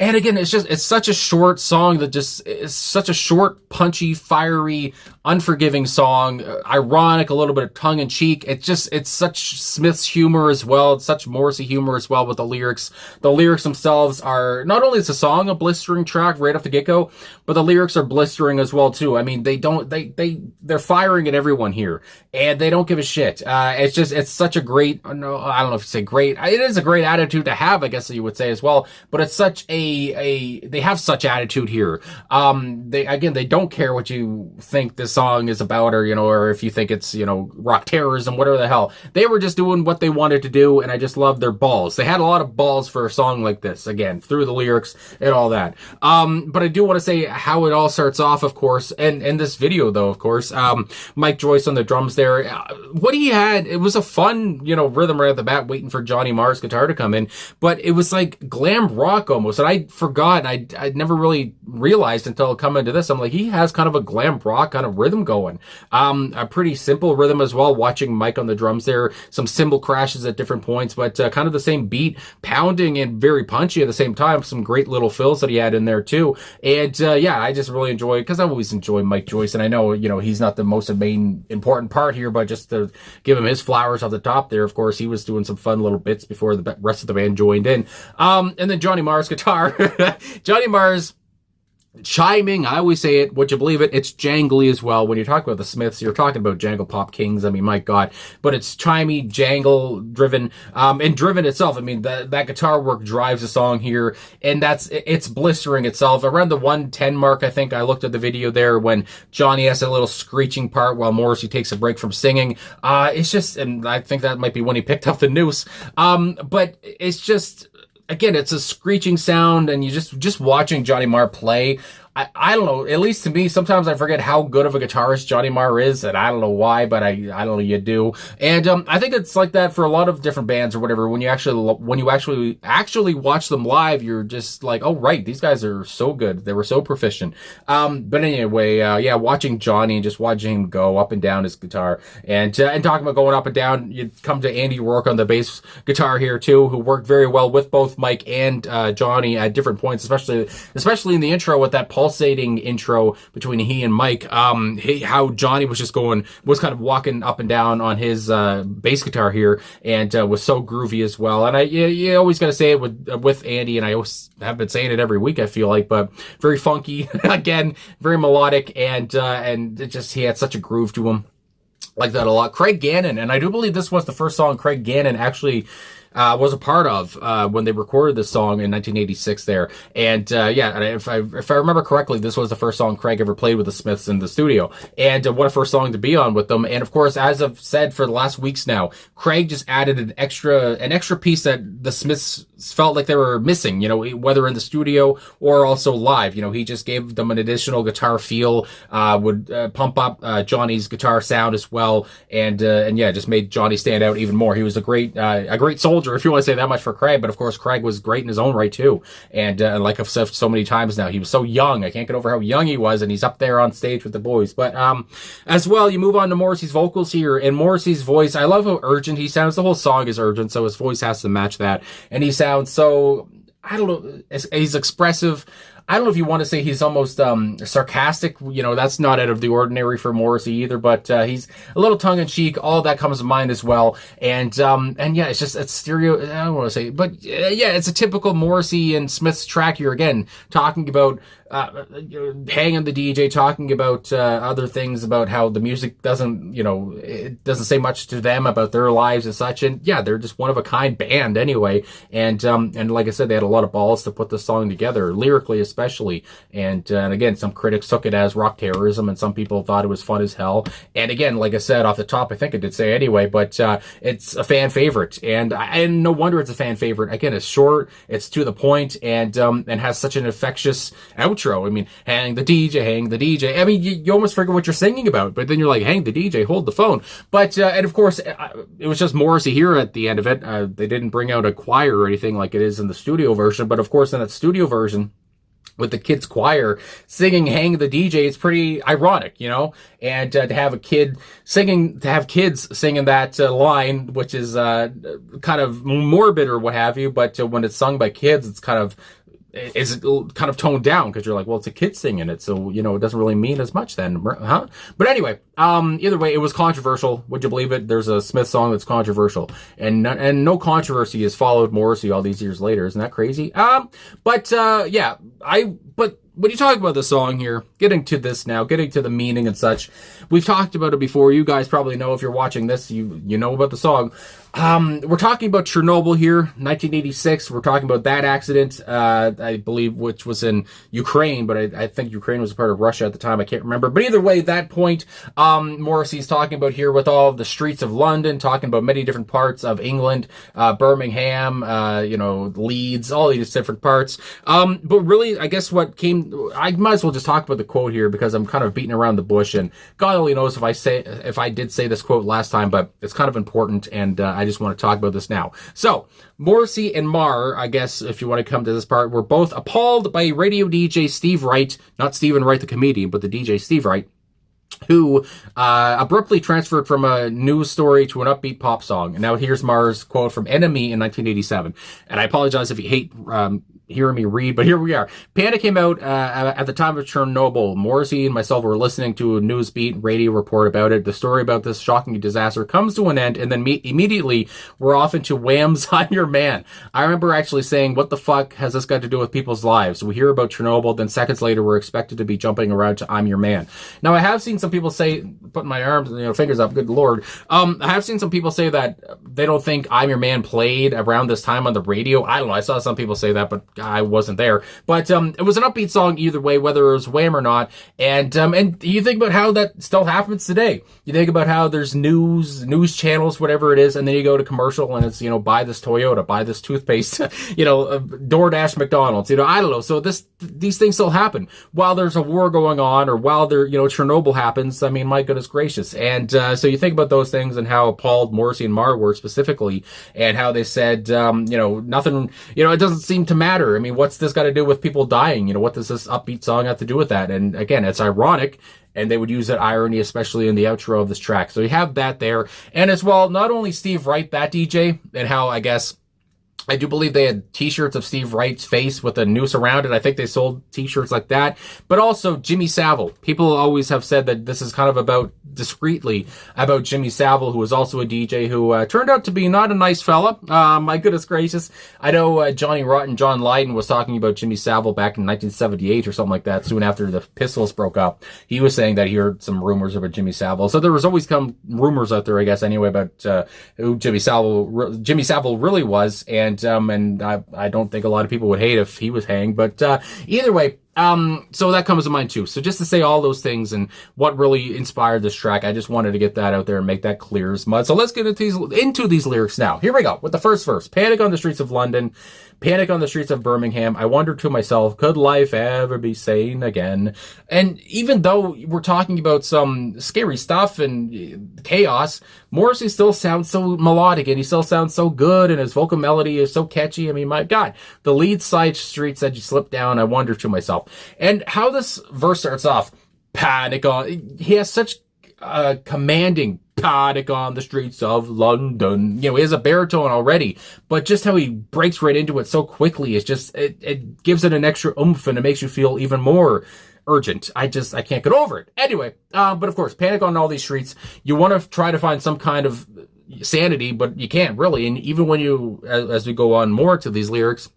And again, it's such a short song that just is such a short, punchy, fiery, unforgiving song, ironic, a little bit of tongue in cheek. It's such Smith's humor as well. It's such Morrissey humor as well with the lyrics. The lyrics themselves are, not only is the song a blistering track right off the get-go, but the lyrics are blistering as well too. I mean, they're firing at everyone here, and they don't give a shit. It's such a great, no, I don't know if you say great, it is a great attitude to have, I guess you would say as well, but it's such they have such attitude here. They don't care what you think this song is about, or, or if you think it's, rock terrorism, whatever the hell. They were just doing what they wanted to do, and I just love their balls. They had a lot of balls for a song like this, again, through the lyrics and all that. But I do want to say how it all starts off, of course, and in this video, though, of course. Mike Joyce on the drums there. What he had, it was a fun, rhythm right at the bat, waiting for Johnny Marr's guitar to come in, but it was like glam rock almost, and I forgot, I'd never really realized until coming to this. I'm like, he has kind of a glam rock kind of rhythm going. A pretty simple rhythm as well, watching Mike on the drums there, some cymbal crashes at different points, but kind of the same beat, pounding and very punchy at the same time. Some great little fills that he had in there too. And yeah, I just really enjoy, because I always enjoy Mike Joyce, and I know, he's not the most main important part here, but just to give him his flowers off the top there, of course, he was doing some fun little bits before the rest of the band joined in. And then Johnny Marr's guitar. Johnny Marr's chiming, I always say it, would you believe it, it's jangly as well. When you talk about the Smiths, you're talking about jangle pop kings, I mean, my God. But it's chimey, jangle driven, and driven itself. I mean, that guitar work drives the song here, and it's blistering itself. Around the 110 mark, I think I looked at the video there when Johnny has a little screeching part while Morrissey takes a break from singing. It's just, and I think that might be when he picked up the noose. But it's just, again, it's a screeching sound, and you just watching Johnny Marr play. I don't know, at least to me, sometimes I forget how good of a guitarist Johnny Marr is, and I don't know why, but I don't know, you do. And I think it's like that for a lot of different bands or whatever. When you actually watch them live, you're just like, oh right, these guys are so good. They were so proficient. But anyway, yeah, watching Johnny and just watching him go up and down his guitar, and talking about going up and down, you come to Andy Rourke on the bass guitar here too, who worked very well with both Mike and Johnny at different points, especially in the intro with that pulsating intro between he and Mike. How Johnny was kind of walking up and down on his bass guitar here, and was so groovy as well. And you always got to say it with Andy, and I always have been saying it every week, I feel like, but very funky, again, very melodic, and he had such a groove to him. Like that a lot. Craig Gannon, and I do believe this was the first song Craig Gannon actually was a part of when they recorded this song in 1986 there. And yeah, if I remember correctly, this was the first song Craig ever played with the Smiths in the studio. And what a first song to be on with them. And of course, as I've said for the last weeks now, Craig just added an extra piece that the Smiths felt like they were missing, whether in the studio or also live. He just gave them an additional guitar feel, would pump up Johnny's guitar sound as well, and yeah, just made Johnny stand out even more. He was a great soldier, if you want to say that much for Craig, but of course Craig was great in his own right too. And like I've said so many times now, he was so young. I can't get over how young he was, and he's up there on stage with the boys. But as well, you move on to Morrissey's vocals here, and Morrissey's voice, I love how urgent he sounds. The whole song is urgent, so his voice has to match that. And he sounds so, I don't know, he's expressive. I don't know if you want to say he's almost sarcastic. That's not out of the ordinary for Morrissey either, but he's a little tongue-in-cheek. All of that comes to mind as well. And yeah, it's stereo. I don't want to say, but yeah, it's a typical Morrissey and Smith's track here again, talking about hanging the DJ, talking about other things, about how the music doesn't, it doesn't say much to them about their lives and such. And yeah, they're just one of a kind band anyway. And like I said, they had a lot of balls to put this song together, lyrically especially. And again, some critics took it as rock terrorism, and some people thought it was fun as hell. And again, like I said off the top, I think I did say anyway, but it's a fan favorite, and no wonder it's a fan favorite. Again, it's short, it's to the point, and has such an infectious outro. I mean, hang the DJ. I mean, you almost forget what you're singing about, but then you're like, hang the DJ, hold the phone. But, and of course, it was just Morrissey here at the end of it. They didn't bring out a choir or anything like it is in the studio version, but of course, in that studio version, with the kids choir singing Hang the DJ, it's pretty ironic, and to have kids singing that line, which is kind of morbid or what have you, but when it's sung by kids, it's kind of is kind of toned down because you're like, well, it's a kid singing it, so it doesn't really mean as much then, huh? But anyway, either way, it was controversial. Would you believe it? There's a Smith song that's controversial, and no controversy has followed Morrissey all these years later. Isn't that crazy? But when you talk about the song here, getting to this now, getting to the meaning and such, we've talked about it before. You guys probably know, if you're watching this, you know about the song. We're talking about Chernobyl here, 1986. We're talking about that accident, I believe, which was in Ukraine, but I think Ukraine was a part of Russia at the time. I can't remember. But either way, that point, Morrissey's talking about here with all of the streets of London, talking about many different parts of England, Birmingham, Leeds, all these different parts. But really, I guess I might as well just talk about the quote here because I'm kind of beating around the bush, and God only knows if I did say this quote last time, but it's kind of important, and I just want to talk about this now. So, Morrissey and Marr, I guess, if you want to come to this part, were both appalled by radio DJ Steve Wright, not Stephen Wright the comedian, but the DJ Steve Wright, who abruptly transferred from a news story to an upbeat pop song. And now here's Marr's quote from NME in 1987. And I apologize if you hate hearing me read, but here we are. Panic came out at the time of Chernobyl. Morrissey and myself were listening to a Newsbeat radio report about it. The story about this shocking disaster comes to an end, and then immediately we're off into Wham's I'm Your Man. I remember actually saying, what the fuck has this got to do with people's lives? We hear about Chernobyl, then seconds later we're expected to be jumping around to I'm Your Man. Now, I have seen some people say, putting my arms, fingers up, good lord. I have seen some people say that they don't think I'm Your Man played around this time on the radio. I don't know. I saw some people say that, but I wasn't there. But it was an upbeat song either way, whether it was Wham or not. And you think about how that still happens today. You think about how there's news channels, whatever it is, and then you go to commercial and it's, buy this Toyota, buy this toothpaste, DoorDash McDonald's, I don't know. So these things still happen while there's a war going on, or while Chernobyl happens. I mean, my goodness gracious. And so you think about those things and how appalled Morrissey and Marr were specifically, and how they said, nothing, it doesn't seem to matter. I mean, what's this got to do with people dying? What does this upbeat song have to do with that? And again, it's ironic, and they would use that irony, especially in the outro of this track. So you have that there. And as well, not only Steve Wright, that DJ, and how, I guess, I do believe they had t-shirts of Steve Wright's face with a noose around it. I think they sold t-shirts like that. But also Jimmy Savile. People always have said that this is kind of discreetly about Jimmy Savile, who was also a DJ who turned out to be not a nice fella. My goodness gracious. I know Johnny Rotten, John Lydon, was talking about Jimmy Savile back in 1978 or something like that, soon after the Pistols broke up. He was saying that he heard some rumors about Jimmy Savile. So there was always rumors out there, I guess, anyway, about who Jimmy Savile really was. And I don't think a lot of people would hate if he was hanged, but either way, so that comes to mind too. So just to say all those things and what really inspired this track, I just wanted to get that out there and make that clear as mud. So let's get into these lyrics now. Here we go with the first verse. Panic on the streets of London, panic on the streets of Birmingham. I wonder to myself, could life ever be sane again? And even though we're talking about some scary stuff and chaos, Morrissey still sounds so melodic, and he still sounds so good, and his vocal melody is so catchy. I mean, my God, the lead side streets that you slip down, I wonder to myself. And how this verse starts off, panic on, he has such commanding panic on the streets of London. He has a baritone already, but just how he breaks right into it so quickly is just, it gives it an extra oomph, and it makes you feel even more urgent. I can't get over it. Anyway, but of course, panic on all these streets. You want to try to find some kind of sanity, but you can't really. And even when as we go on more to these lyrics,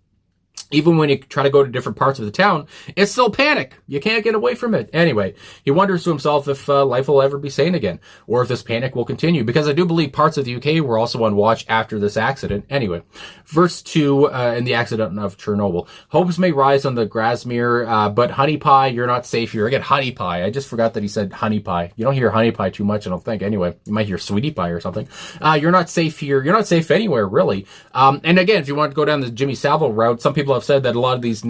even when you try to go to different parts of the town, it's still panic. You can't get away from it. Anyway, he wonders to himself if life will ever be sane again, or if this panic will continue, because I do believe parts of the UK were also on watch after this accident. Anyway, verse 2, in the accident of Chernobyl. Hopes may rise on the Grasmere, but honey pie, you're not safe here. Again, honey pie. I just forgot that he said honey pie. You don't hear honey pie too much, I don't think. Anyway, you might hear sweetie pie or something. You're not safe here. You're not safe anywhere, really. And again, if you want to go down the Jimmy Savile route, some people have said that a lot of these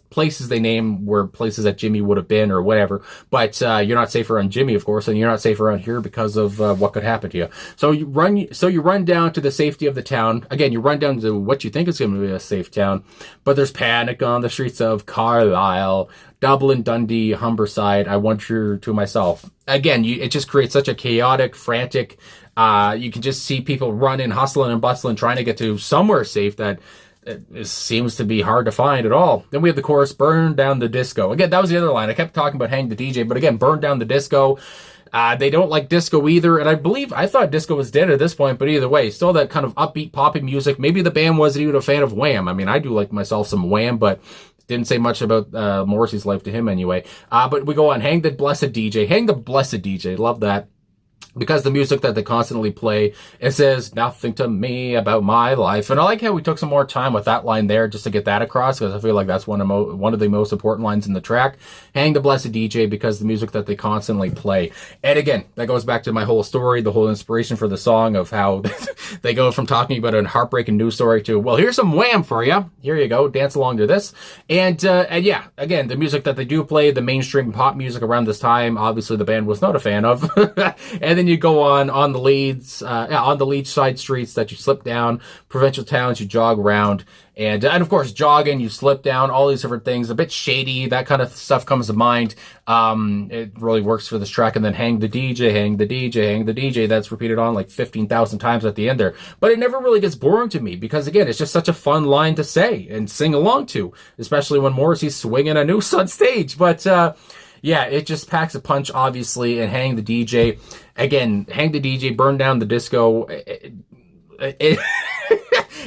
places they name were places that Jimmy would have been or whatever, but you're not safe around Jimmy, of course, and you're not safe around here because of what could happen to you. So you run down to the safety of the town. Again, you run down to what you think is going to be a safe town, but there's panic on the streets of Carlisle, Dublin, Dundee, Humberside. I wonder to myself. Again, it just creates such a chaotic, frantic, you can just see people running, hustling and bustling, trying to get to somewhere safe that it seems to be hard to find at all. Then we have the chorus, burn down the disco. Again, that was the other line. I kept talking about hang the DJ, but again, burn down the disco. They don't like disco either, and I thought disco was dead at this point, but either way, still that kind of upbeat, poppy music. Maybe the band wasn't even a fan of Wham. I mean, I do like myself some Wham, but didn't say much about Morrissey's life to him anyway. But we go on, hang the blessed DJ. Hang the blessed DJ. Love that. Because the music that they constantly play, it says nothing to me about my life. And I like how we took some more time with that line there just to get that across, because I feel like that's one of the most important lines in the track. Hang the blessed DJ, because the music that they constantly play. And again, that goes back to my whole story, the whole inspiration for the song of how they go from talking about a heartbreaking news story to, well, here's some Wham for you. Here you go. Dance along to this. And yeah, again, the music that they do play, the mainstream pop music around this time, obviously the band was not a fan of. And then you go on the leads, on the lead side streets that you slip down, provincial towns you jog around, and of course jogging, you slip down, all these different things, a bit shady, that kind of stuff comes to mind. It really works for this track. And then hang the DJ, hang the DJ, hang the DJ, that's repeated on like 15,000 times at the end there. But it never really gets boring to me, because again, it's just such a fun line to say and sing along to, especially when Morrissey's swinging a noose on stage. But yeah, it just packs a punch, obviously. And hang the DJ, again, hang the DJ, burn down the disco.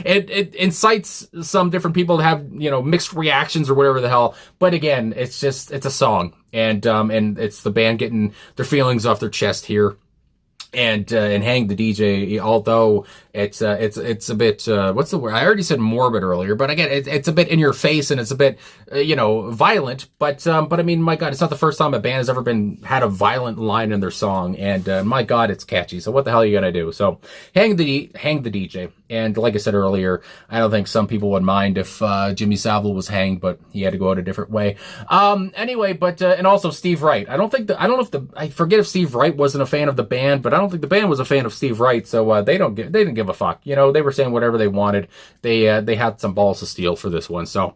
It incites some different people to have, mixed reactions or whatever the hell. But again, it's a song, and it's the band getting their feelings off their chest here. And hang the DJ, although it's a bit, what's the word? I already said morbid earlier, but again, it's a bit in your face, and it's a bit, violent, but I mean, my God, it's not the first time a band has ever had a violent line in their song, and my God, it's catchy. So what the hell are you gonna do? So hang the DJ. And like I said earlier, I don't think some people would mind if Jimmy Savile was hanged, but he had to go out a different way. Anyway, but and also Steve Wright. I forget if Steve Wright wasn't a fan of the band, but I don't think the band was a fan of Steve Wright. So they didn't give a fuck. They were saying whatever they wanted. They had some balls to steal for this one. So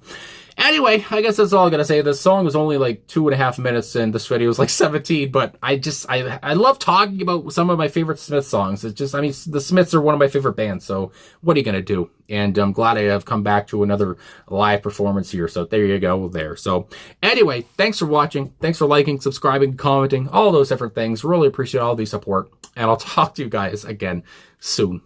anyway, I guess that's all I gotta say. This song was only like 2.5 minutes, and this video was like 17, but I love talking about some of my favorite Smiths songs. The Smiths are one of my favorite bands, so what are you gonna do? And I'm glad I have come back to another live performance here, so there you go there. So anyway, thanks for watching. Thanks for liking, subscribing, commenting, all those different things. Really appreciate all the support, and I'll talk to you guys again soon.